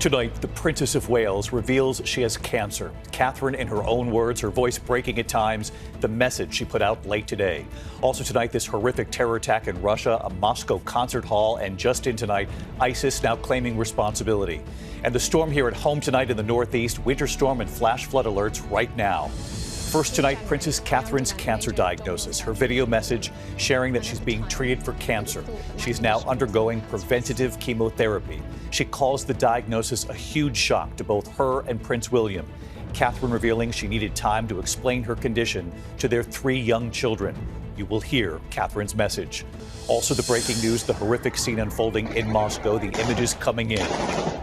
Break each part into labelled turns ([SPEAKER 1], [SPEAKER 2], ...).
[SPEAKER 1] Tonight, the Princess of Wales reveals she has cancer. Catherine, in her own words, her voice breaking at times, the message she put out late today. Also tonight, this horrific terror attack in Russia, a Moscow concert hall, and just in tonight, ISIS now claiming responsibility. And the storm here at home tonight in the Northeast, winter storm and flash flood alerts right now. First tonight, Princess Catherine's cancer diagnosis. Her video message sharing that she's being treated for cancer. She's now undergoing preventative chemotherapy. She calls the diagnosis a huge shock to both her and Prince William. Catherine revealing she needed time to explain her condition to their 3 young children. You will hear Catherine's message. Also the breaking news, the horrific scene unfolding in Moscow, the images coming in.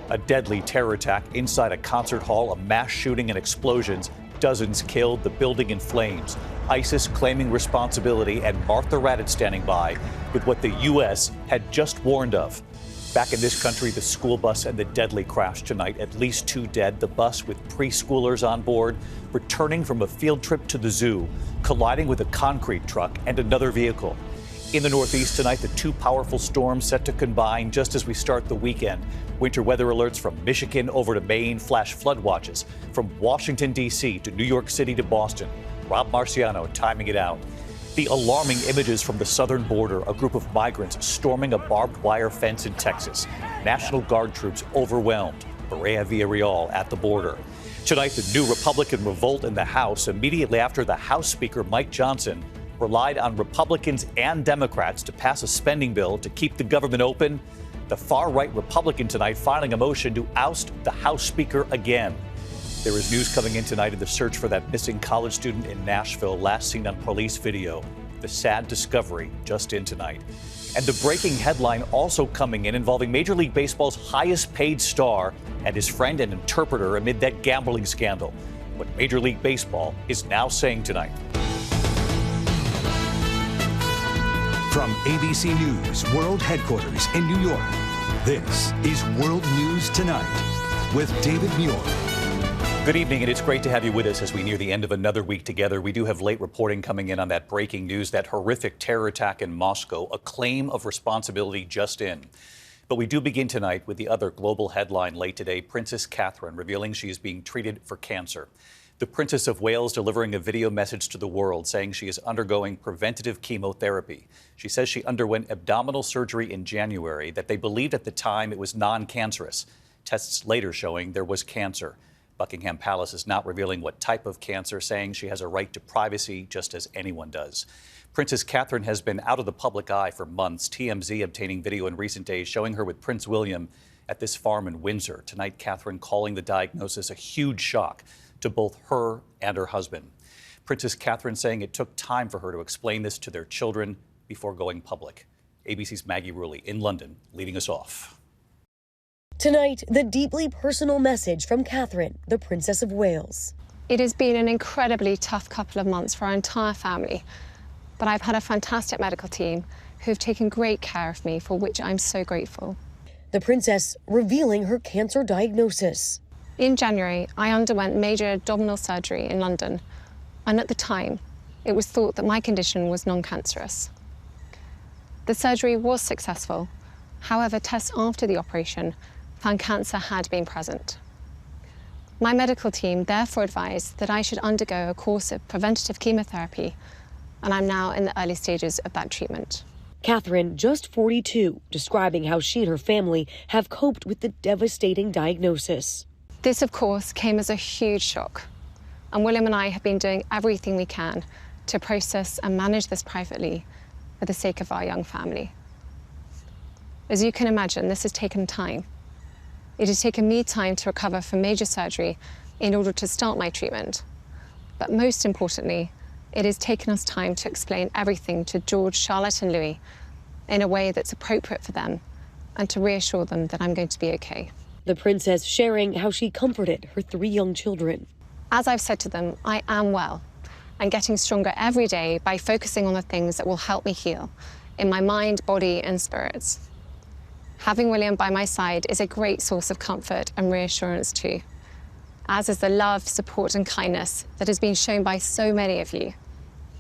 [SPEAKER 1] A deadly terror attack inside a concert hall, a mass shooting and explosions. Dozens killed, the building in flames. ISIS claiming responsibility and Martha Raddatz standing by with what the U.S. had just warned of. Back in this country, the school bus and the deadly crash tonight. At least 2 dead. The bus with preschoolers on board, returning from a field trip to the zoo, colliding with a concrete truck and another vehicle. In the Northeast tonight, the 2 powerful storms set to combine just as we start the weekend. Winter weather alerts from Michigan over to Maine, flash flood watches from Washington, D.C. to New York City to Boston. Rob Marciano timing it out. The alarming images from the southern border, a group of migrants storming a barbed wire fence in Texas. National Guard troops overwhelmed. Berea Villarreal at the border. Tonight, the new Republican revolt in the House immediately after the House Speaker Mike Johnson relied on Republicans and Democrats to pass a spending bill to keep the government open. The far-right Republican tonight filing a motion to oust the House Speaker again. There is news coming in tonight in the search for that missing college student in Nashville, last seen on police video. The sad discovery just in tonight. And the breaking headline also coming in involving Major League Baseball's highest paid star and his friend and interpreter amid that gambling scandal. What Major League Baseball is now saying tonight.
[SPEAKER 2] From ABC News World Headquarters in New York, this is World News Tonight with David Muir.
[SPEAKER 1] Good evening, and it's great to have you with us as we near the end of another week together. We do have late reporting coming in on that breaking news, that horrific terror attack in Moscow, a claim of responsibility just in. But we do begin tonight with the other global headline late today, Princess Catherine revealing she is being treated for cancer. The Princess of Wales delivering a video message to the world saying she is undergoing preventative chemotherapy. She says she underwent abdominal surgery in January that they believed at the time it was non-cancerous. Tests later showing there was cancer. Buckingham Palace is not revealing what type of cancer, saying she has a right to privacy just as anyone does. Princess Catherine has been out of the public eye for months. TMZ obtaining video in recent days showing her with Prince William at this farm in Windsor. Tonight, Catherine calling the diagnosis a huge shock to both her and her husband. Princess Catherine saying it took time for her to explain this to their children before going public. ABC's Maggie Rulli in London leading us off.
[SPEAKER 3] Tonight, the deeply personal message from Catherine, the Princess of Wales.
[SPEAKER 4] It has been an incredibly tough couple of months for our entire family, but I've had a fantastic medical team who've taken great care of me, for which I'm so grateful.
[SPEAKER 3] The princess revealing her cancer diagnosis.
[SPEAKER 4] In January, I underwent major abdominal surgery in London, and at the time, it was thought that my condition was non-cancerous. The surgery was successful. However, tests after the operation found cancer had been present. My medical team therefore advised that I should undergo a course of preventative chemotherapy, and I'm now in the early stages of that treatment.
[SPEAKER 3] Catherine, just 42, describing how she and her family have coped with the devastating diagnosis.
[SPEAKER 4] This, of course, came as a huge shock, and William and I have been doing everything we can to process and manage this privately for the sake of our young family. As you can imagine, this has taken time. It has taken me time to recover from major surgery in order to start my treatment. But most importantly, it has taken us time to explain everything to George, Charlotte and Louis in a way that's appropriate for them and to reassure them that I'm going to be okay.
[SPEAKER 3] The princess sharing how she comforted her 3 young children.
[SPEAKER 4] As I've said to them, I am well and getting stronger every day by focusing on the things that will help me heal in my mind, body and spirits. Having William by my side is a great source of comfort and reassurance too, as is the love, support and kindness that has been shown by so many of you.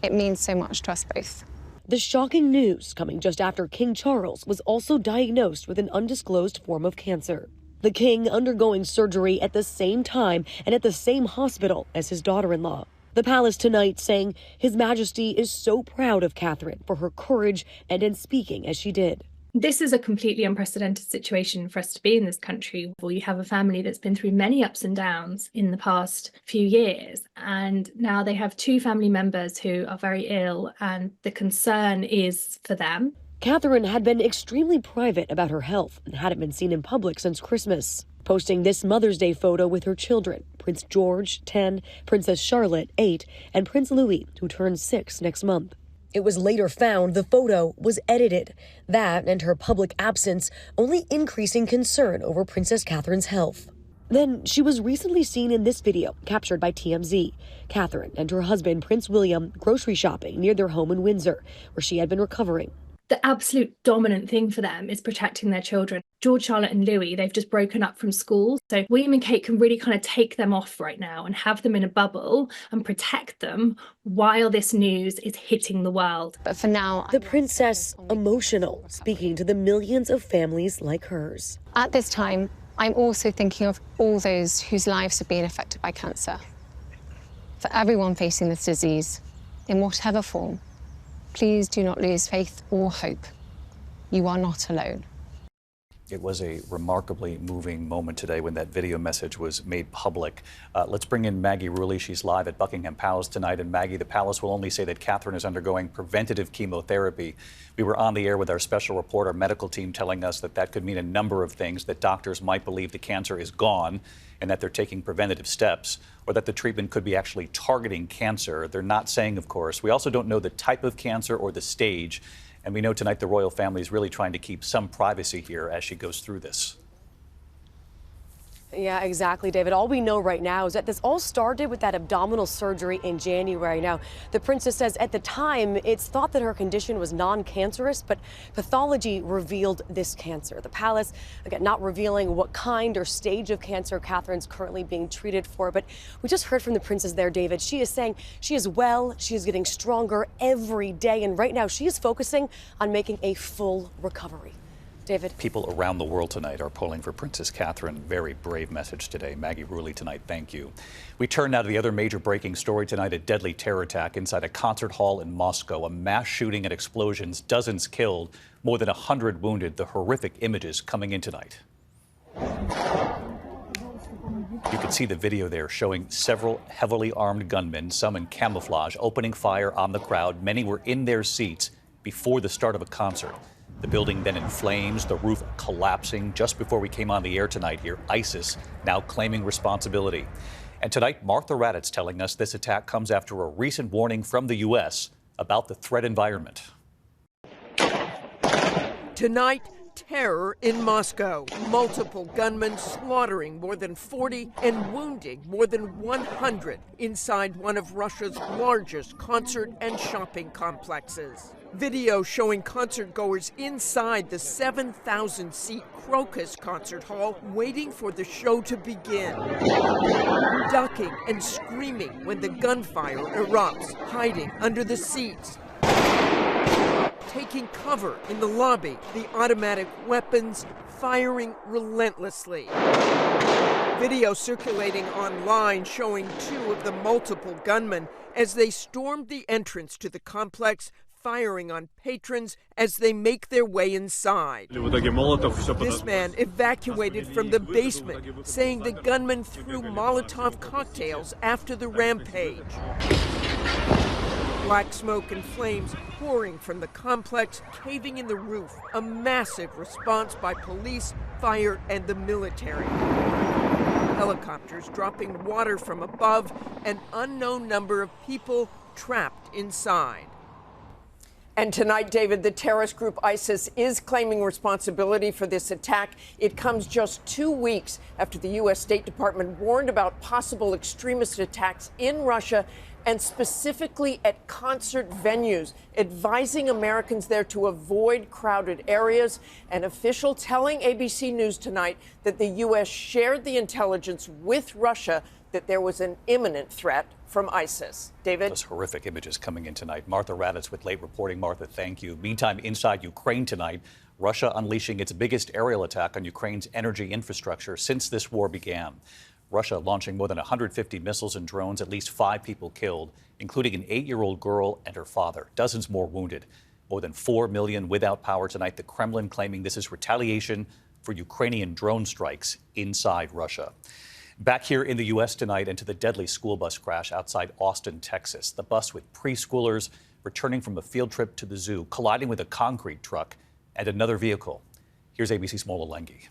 [SPEAKER 4] It means so much to us both.
[SPEAKER 3] The shocking news coming just after King Charles was also diagnosed with an undisclosed form of cancer. The king undergoing surgery at the same time and at the same hospital as his daughter-in-law. The palace tonight saying His Majesty is so proud of Catherine for her courage and in speaking as she did.
[SPEAKER 5] This is a completely unprecedented situation for us to be in this country. We have a family that's been through many ups and downs in the past few years, and now they have two family members who are very ill, and the concern is for them.
[SPEAKER 3] Catherine had been extremely private about her health and hadn't been seen in public since Christmas, posting this Mother's Day photo with her children, Prince George, 10, Princess Charlotte, 8, and Prince Louis, who turns 6 next month. It was later found the photo was edited. That and her public absence only increasing concern over Princess Catherine's health. Then she was recently seen in this video captured by TMZ. Catherine and her husband, Prince William, grocery shopping near their home in Windsor, where she had been recovering.
[SPEAKER 5] The absolute dominant thing for them is protecting their children. George, Charlotte and Louis, they've just broken up from school. So William and Kate can really kind of take them off right now and have them in a bubble and protect them while this news is hitting the world.
[SPEAKER 4] But for now,
[SPEAKER 3] The princess emotional, speaking to the millions of families like hers.
[SPEAKER 4] at this time, I'm also thinking of all those whose lives have been affected by cancer. For everyone facing this disease, in whatever form, please do not lose faith or hope. You are not alone.
[SPEAKER 1] It was a remarkably moving moment today when that video message was made public. Let's bring in Maggie Rulli. She's live at Buckingham Palace tonight. And Maggie, the palace will only say that Catherine is undergoing preventative chemotherapy. We were on the air with our special report, our medical team, telling us that that could mean a number of things, that doctors might believe the cancer is gone and that they're taking preventative steps, or that the treatment could be actually targeting cancer. They're not saying, of course. We also don't know the type of cancer or the stage. And we know tonight the royal family is really trying to keep some privacy here as she goes through this.
[SPEAKER 3] Yeah, exactly, David. All we know right now is that this all started with that abdominal surgery in January. Now, the princess says at the time it's thought that her condition was non-cancerous, but pathology revealed this cancer. The palace, again, not revealing what kind or stage of cancer Catherine's currently being treated for. But we just heard from the princess there, David. She is saying she is well, she is getting stronger every day, and right now she is focusing on making a full recovery. David.
[SPEAKER 1] People around the world tonight are pulling for Princess Catherine. Very brave message today. Maggie Rulli tonight, thank you. We turn now to the other major breaking story tonight, a deadly terror attack inside a concert hall in Moscow. A mass shooting and explosions, dozens killed, more than 100 wounded. The horrific images coming in tonight. You can see the video there showing several heavily armed gunmen, some in camouflage, opening fire on the crowd. Many were in their seats before the start of a concert. The building then in flames, the roof collapsing. Just before we came on the air tonight here, ISIS now claiming responsibility. And tonight, Martha Raddatz telling us this attack comes after a recent warning from the U.S. about the threat environment.
[SPEAKER 6] Tonight, terror in Moscow. Multiple gunmen slaughtering more than 40 and wounding more than 100 inside one of Russia's largest concert and shopping complexes. Video showing concertgoers inside the 7,000-seat Crocus concert hall waiting for the show to begin. Ducking and screaming when the gunfire erupts, hiding under the seats. Taking cover in the lobby, the automatic weapons firing relentlessly. Video circulating online showing two of the multiple gunmen as they stormed the entrance to the complex, firing on patrons as they make their way inside. This man evacuated from the basement, saying the gunman threw Molotov cocktails after the rampage. Black smoke and flames pouring from the complex, caving in the roof. A massive response by police, fire, and the military. Helicopters dropping water from above, an unknown number of people trapped inside. And tonight, David, the terrorist group ISIS is claiming responsibility for this attack. It comes just 2 weeks after the U.S. State Department warned about possible extremist attacks in Russia and specifically at concert venues, advising Americans there to avoid crowded areas. An official telling ABC News tonight that the U.S. shared the intelligence with Russia that there was an imminent threat from ISIS. David?
[SPEAKER 1] Those horrific images coming in tonight. Martha Raddatz with late reporting. Martha, thank you. Meantime, inside Ukraine tonight, Russia unleashing its biggest aerial attack on Ukraine's energy infrastructure since this war began. Russia launching more than 150 missiles and drones, at least 5 people killed, including an 8-year-old girl and her father, dozens more wounded. More than 4 million without power tonight, the Kremlin claiming this is retaliation for Ukrainian drone strikes inside Russia. Back here in the U.S. tonight, into the deadly school bus crash outside Austin, Texas. The bus with preschoolers returning from a field trip to the zoo, colliding with a concrete truck and another vehicle. Here's ABC's Mola Lenghi.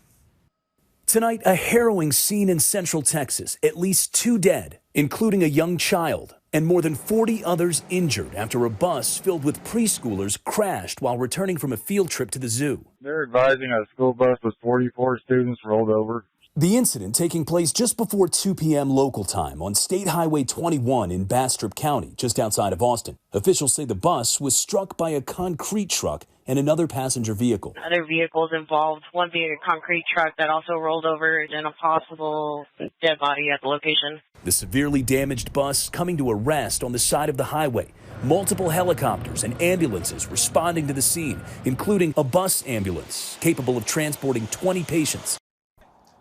[SPEAKER 7] Tonight, a harrowing scene in Central Texas. At least 2 dead, including a young child, and more than 40 others injured after a bus filled with preschoolers crashed while returning from a field trip to the zoo.
[SPEAKER 8] They're advising a school bus with 44 students rolled over.
[SPEAKER 7] The incident taking place just before 2 p.m. local time on State Highway 21 in Bastrop County, just outside of Austin. Officials say the bus was struck by a concrete truck and another passenger vehicle.
[SPEAKER 9] Other vehicles involved, one being a concrete truck that also rolled over and a possible dead body at the location.
[SPEAKER 7] The severely damaged bus coming to a rest on the side of the highway. Multiple helicopters and ambulances responding to the scene, including a bus ambulance capable of transporting 20 patients.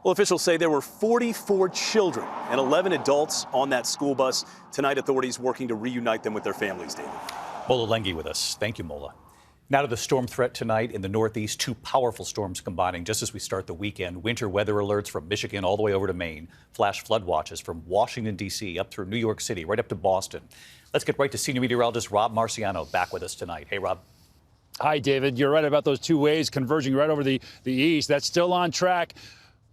[SPEAKER 10] Well, officials say there were 44 children and 11 adults on that school bus. Tonight, authorities working to reunite them with their families, David.
[SPEAKER 1] Mola Lenghi with us. Thank you, Mola. Now to the storm threat tonight in the Northeast. 2 powerful storms combining just as we start the weekend. Winter weather alerts from Michigan all the way over to Maine. Flash flood watches from Washington, D.C. up through New York City, right up to Boston. Let's get right to senior meteorologist Rob Marciano back with us tonight. Hey, Rob.
[SPEAKER 11] Hi, David. You're right about those 2 waves converging right over the east. That's still on track.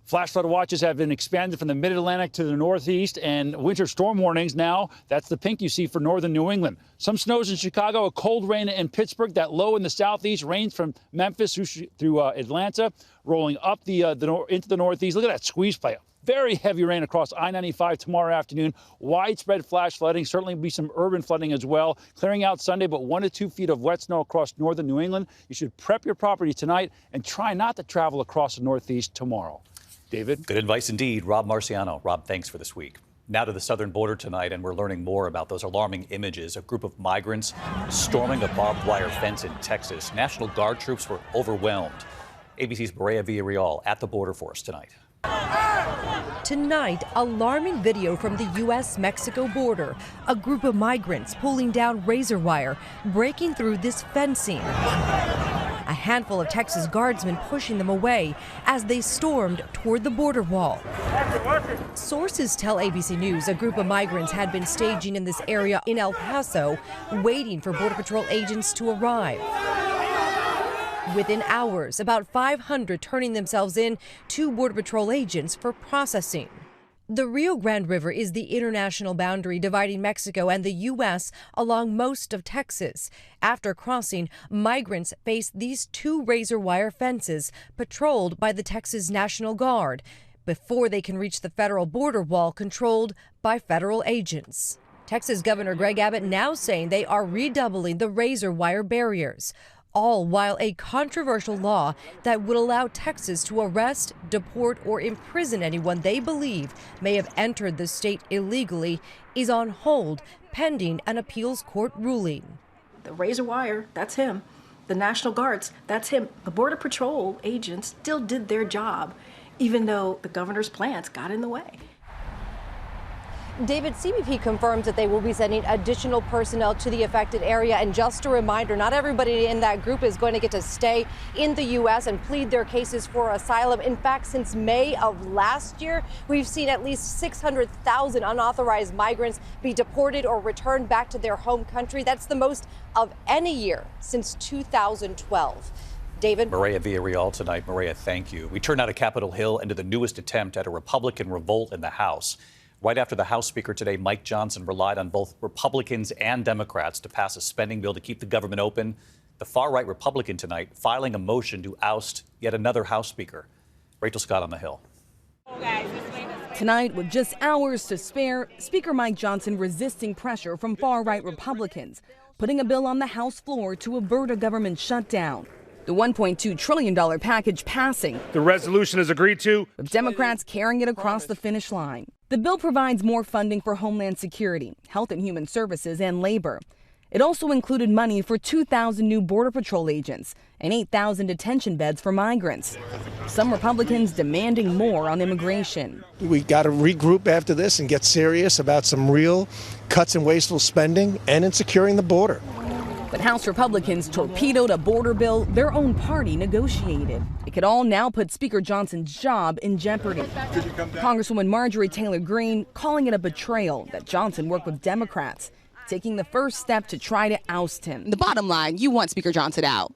[SPEAKER 11] Flash flood watches have been expanded from the mid-Atlantic to the northeast, and winter storm warnings now, that's the pink you see for northern New England. Some snows in Chicago, a cold rain in Pittsburgh, that low in the southeast, rains from Memphis through Atlanta, rolling up into the northeast. Look at that squeeze play. Very heavy rain across I-95 tomorrow afternoon. Widespread flash flooding, certainly be some urban flooding as well. Clearing out Sunday, but 1 to 2 feet of wet snow across northern New England. You should prep your property tonight and try not to travel across the northeast tomorrow. David?
[SPEAKER 1] Good advice indeed. Rob Marciano. Rob, thanks for this week. Now to the southern border tonight, and we're learning more about those alarming images. A group of migrants storming a barbed wire fence in Texas. National Guard troops were overwhelmed. ABC's Maria Villarreal at the border for us tonight.
[SPEAKER 12] Tonight, alarming video from the U.S. Mexico border. A group of migrants pulling down razor wire, breaking through this fencing. A handful of Texas guardsmen pushing them away as they stormed toward the border wall. Sources tell ABC News a group of migrants had been staging in this area in El Paso, waiting for Border Patrol agents to arrive. Within hours, about 500 turning themselves in to Border Patrol agents for processing. The Rio Grande River is the international boundary dividing Mexico and the U.S. along most of Texas. After crossing, migrants face these 2 razor wire fences patrolled by the Texas National Guard before they can reach the federal border wall controlled by federal agents. Texas Governor Greg Abbott now saying they are redoubling the razor wire barriers, all while a controversial law that would allow Texas to arrest, deport, or imprison anyone they believe may have entered the state illegally is on hold pending an appeals court ruling.
[SPEAKER 13] The razor wire, that's him. The National Guards, that's him. The Border Patrol agents still did their job, even though the governor's plans got in the way.
[SPEAKER 12] David, CBP confirms that they will be sending additional personnel to the affected area. And just a reminder, not everybody in that group is going to get to stay in the U.S. and plead their cases for asylum. In fact, since May of last year, we've seen at least 600,000 unauthorized migrants be deported or returned back to their home country. That's the most of any year since 2012. David?
[SPEAKER 1] Maria Villarreal tonight. Maria, thank you. We turn now to Capitol Hill and to the newest attempt at a Republican revolt in the House. Right after the House Speaker today, Mike Johnson, relied on both Republicans and Democrats to pass a spending bill to keep the government open. The far-right Republican tonight filing a motion to oust yet another House Speaker. Rachel Scott on the Hill.
[SPEAKER 14] Tonight, with just hours to spare, Speaker Mike Johnson resisting pressure from far-right Republicans, putting a bill on the House floor to avert a government shutdown. The $1.2 trillion package passing.
[SPEAKER 15] The resolution is agreed to,
[SPEAKER 14] with Democrats carrying it across the finish line. The bill provides more funding for Homeland Security, Health and Human Services, and labor. It also included money for 2,000 new Border Patrol agents and 8,000 detention beds for migrants. Some Republicans demanding more on immigration.
[SPEAKER 15] We got to regroup after this and get serious about some real cuts in wasteful spending and in securing the border.
[SPEAKER 14] But House Republicans torpedoed a border bill their own party negotiated. It could all now put Speaker Johnson's job in jeopardy. Congresswoman Marjorie Taylor Greene calling it a betrayal that Johnson worked with Democrats, taking the first step to try to oust him.
[SPEAKER 16] The bottom line, you want Speaker Johnson out.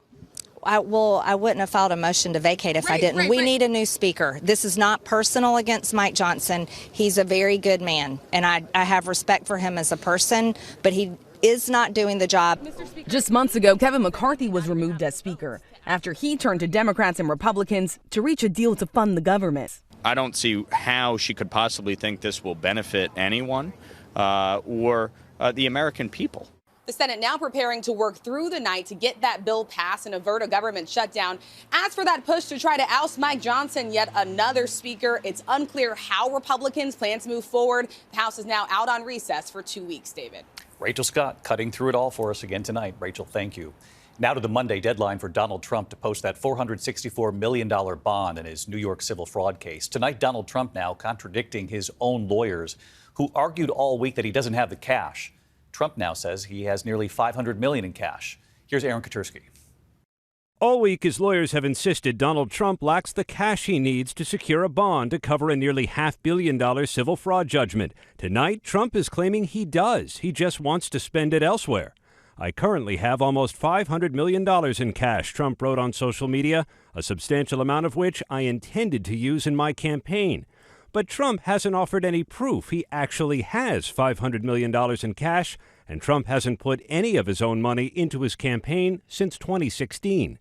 [SPEAKER 17] I wouldn't have filed a motion to vacate if I didn't. We need a new speaker. This is not personal against Mike Johnson. He's a very good man, and I have respect for him as a person, but he is not doing the job.
[SPEAKER 14] Just months ago, Kevin McCarthy was removed as Speaker after he turned to Democrats and Republicans to reach a deal to fund the government.
[SPEAKER 18] I don't see how she could possibly think this will benefit anyone or the American people.
[SPEAKER 16] The Senate now preparing to work through the night to get that bill passed and avert a government shutdown. As for that push to try to oust Mike Johnson, yet another speaker, it's unclear how Republicans plan to move forward. The House is now out on recess for 2 weeks, David.
[SPEAKER 1] Rachel Scott cutting through it all for us again tonight. Rachel, thank you. Now to the Monday deadline for Donald Trump to post that $464 million bond in his New York civil fraud case. Tonight, Donald Trump now contradicting his own lawyers who argued all week that he doesn't have the cash. Trump now says he has nearly $500 million in cash. Here's Aaron Katursky.
[SPEAKER 19] All week, his lawyers have insisted Donald Trump lacks the cash he needs to secure a bond to cover a nearly $500 million civil fraud judgment. Tonight, Trump is claiming he does. He just wants to spend it elsewhere. I currently have almost $500 million in cash, Trump wrote on social media, a substantial amount of which I intended to use in my campaign. But Trump hasn't offered any proof he actually has $500 million in cash, and Trump hasn't put any of his own money into his campaign since 2016.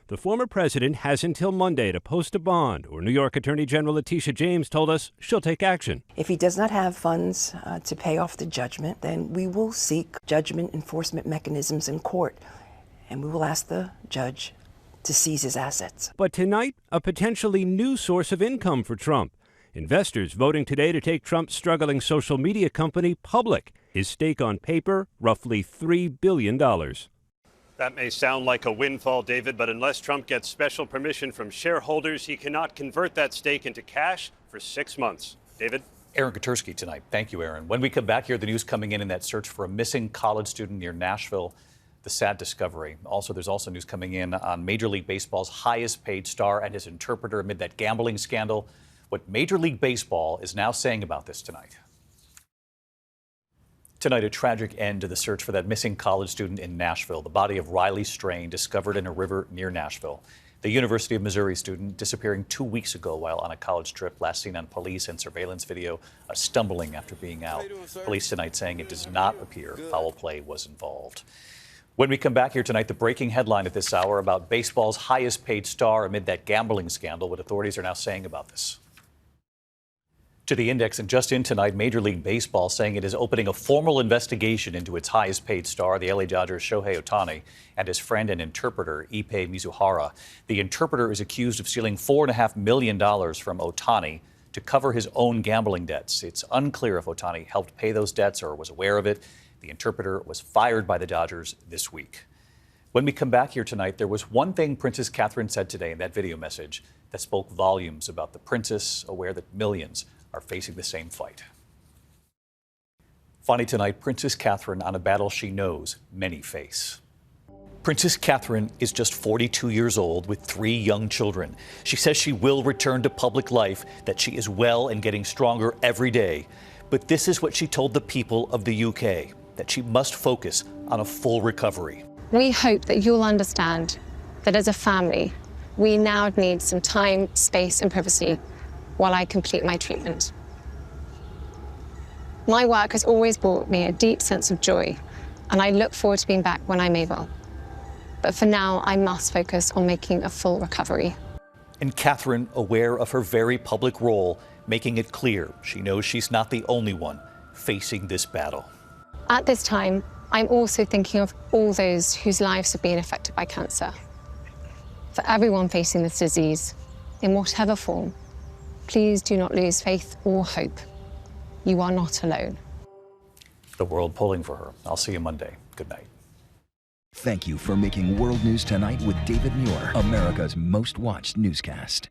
[SPEAKER 19] The former president has until Monday to post a bond, or New York Attorney General Letitia James told us she'll take action.
[SPEAKER 20] If he does not have funds to pay off the judgment, then we will seek judgment enforcement mechanisms in court, and we will ask the judge to seize his assets.
[SPEAKER 19] But tonight, a potentially new source of income for Trump. Investors voting today to take Trump's struggling social media company public. His stake on paper, roughly $3 billion.
[SPEAKER 21] That may sound like a windfall, David, but unless Trump gets special permission from shareholders, he cannot convert that stake into cash for 6 months. David?
[SPEAKER 1] Aaron Katursky tonight. Thank you, Aaron. When we come back here, the news coming in that search for a missing college student near Nashville, the sad discovery. There's also news coming in on Major League Baseball's highest paid star and his interpreter amid that gambling scandal. What Major League Baseball is now saying about this tonight. Tonight, a tragic end to the search for that missing college student in Nashville. The body of Riley Strain discovered in a river near Nashville. The University of Missouri student disappearing 2 weeks ago while on a college trip, last seen on police and surveillance video, stumbling after being out. Police tonight saying it does not appear foul play was involved. When we come back here tonight, the breaking headline at this hour about baseball's highest paid star amid that gambling scandal, what authorities are now saying about this. To the Index, and just in tonight, Major League Baseball saying it is opening a formal investigation into its highest paid star, the LA Dodgers' Shohei Ohtani, and his friend and interpreter, Ippei Mizuhari. The interpreter is accused of stealing $4.5 million from Ohtani to cover his own gambling debts. It's unclear if Ohtani helped pay those debts or was aware of it. The interpreter was fired by the Dodgers this week. When we come back here tonight, there was one thing Princess Catherine said today in that video message that spoke volumes about the princess, aware that millions are facing the same fight. Finally tonight, Princess Catherine on a battle she knows many face. Princess Catherine is just 42 years old with 3 young children. She says she will return to public life, that she is well and getting stronger every day. But this is what she told the people of the UK, that she must focus on a full recovery.
[SPEAKER 4] We hope that you'll understand that as a family, we now need some time, space and privacy while I complete my treatment. My work has always brought me a deep sense of joy, and I look forward to being back when I'm able. But for now, I must focus on making a full recovery.
[SPEAKER 1] And Catherine, aware of her very public role, making it clear she knows she's not the only one facing this battle.
[SPEAKER 4] At this time, I'm also thinking of all those whose lives have been affected by cancer. For everyone facing this disease, in whatever form, please do not lose faith or hope. You are not alone.
[SPEAKER 1] The world pulling for her. I'll see you Monday. Good night.
[SPEAKER 2] Thank you for making World News Tonight with David Muir, America's most watched newscast.